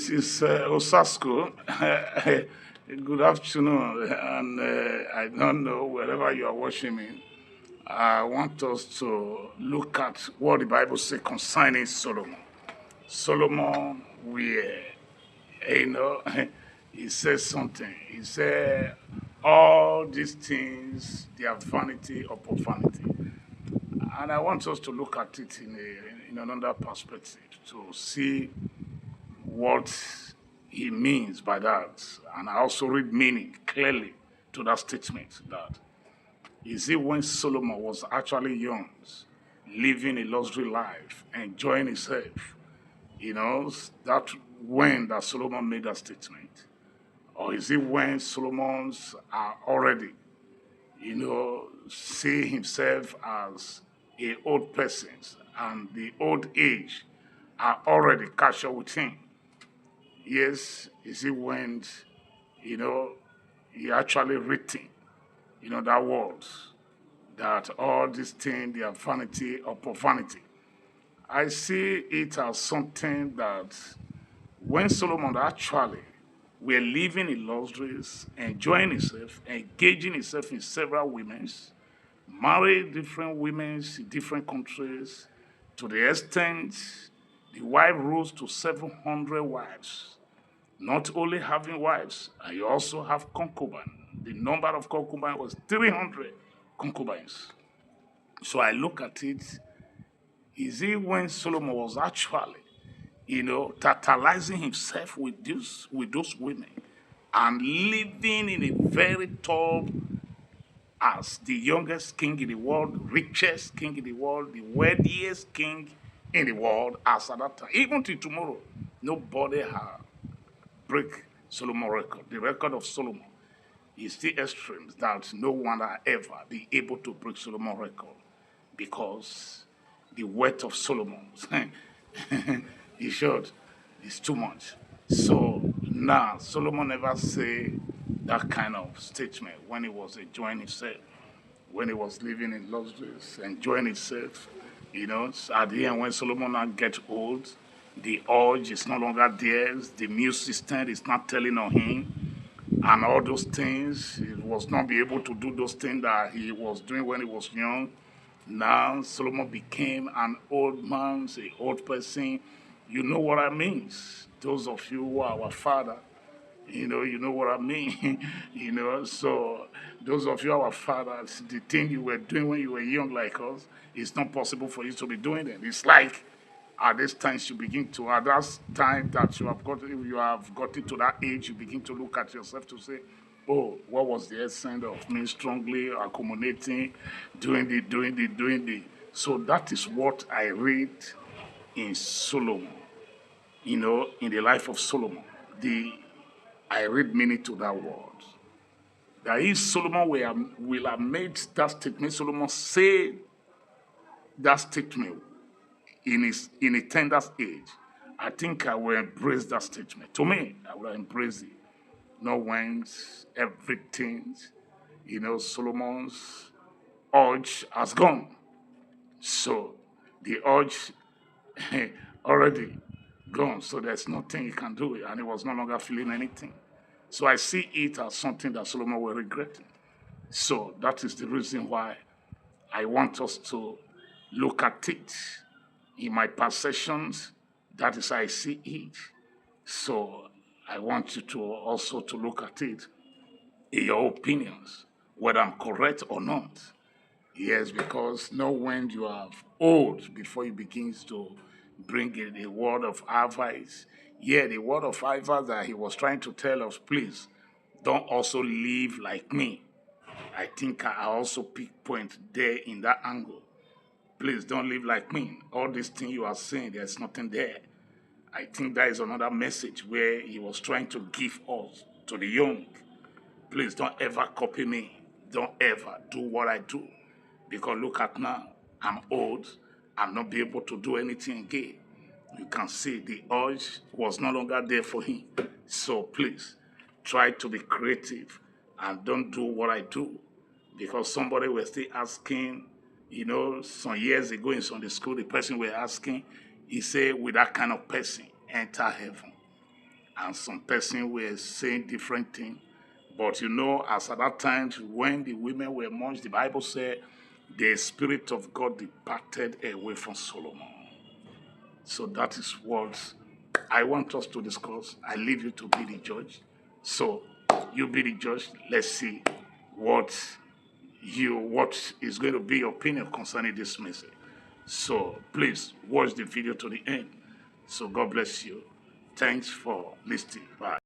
This is Osasco. Good afternoon, and I don't know wherever you are watching me. I want us to look at what the Bible says concerning Solomon. Solomon, you know, he says something. He said, all these things, they are vanity upon vanity. And I want us to look at it in another perspective to see what he means by that. And I also read meaning clearly to that statement that is it when Solomon was actually young, living a luxury life, enjoying himself, that when that Solomon made that statement? Or is it when Solomon's are already, see himself as a old person and the old age are already catch up with him? Yes, is it when, you know, he actually written, that word, that all these things, they are vanity upon vanity. I see it as something that when Solomon actually were living in luxuries, enjoying himself, engaging himself in several women, married different women in different countries, to the extent the wife rose to 700 wives. Not only having wives, I also have concubines. The number of concubines was 300 concubines. So I look at it, is it when Solomon was actually, tantalizing himself with those women and living in a very top as the youngest king in the world, richest king in the world, the wealthiest king in the world as at that time. Even till tomorrow, nobody has break Solomon record. The record of Solomon is the extremes that no one will ever be able to break Solomon record because the weight of Solomon is short. It's too much. So now Solomon never say that kind of statement when he was enjoying himself, when he was living in luxuries, enjoying himself. So at the end when Solomon now get old, the urge is no longer theirs, the immune system is not telling on him, and all those things, he was not be able to do those things that he was doing when he was young. Now Solomon became an old man, an old person. You know what I mean? Those of you who are our father, you know what I mean. So those of you our fathers, the thing you were doing when you were young like us, it's not possible for you to be doing it. It's like at this time at that time that you have gotten to that age, you begin to look at yourself to say, oh, what was the essence of me strongly accommodating, doing the. So that is what I read in Solomon, in the life of Solomon. I read meaning to that word. That if Solomon will have made that statement, Solomon said that statement in a tender age, I think I will embrace that statement. To me, I will embrace it. No whence everything, Solomon's urge has gone. So the urge already gone. So there's nothing he can do, and he was no longer feeling anything. So I see it as something that Solomon will regret. So that is the reason why I want us to look at it in my perceptions. That is how I see it. So I want you to also to look at it in your opinions, whether I'm correct or not. Yes, because know when you are old before you begin to bring in a word of advice. Yeah, the word of advice that he was trying to tell us, please don't also live like me. I think I also pick point there in that angle. Please don't live like me. All these things you are saying, there's nothing there. I think that is another message where he was trying to give us to the young. Please don't ever copy me. Don't ever do what I do. Because look at now, I'm old. I'm not be able to do anything again. You can see the urge was no longer there for him. So please, try to be creative and don't do what I do. Because somebody was still asking, some years ago in Sunday school, the person were asking, he said, with that kind of person, enter heaven. and some person were saying different things. But you know, as at that time, when the women were much, the Bible said the Spirit of God departed away from Solomon. So that is what I want us to discuss. I leave you to be the judge. So you be the judge. Let's see what is going to be your opinion concerning this message. So please watch the video to the end. So God bless you. Thanks for listening. Bye.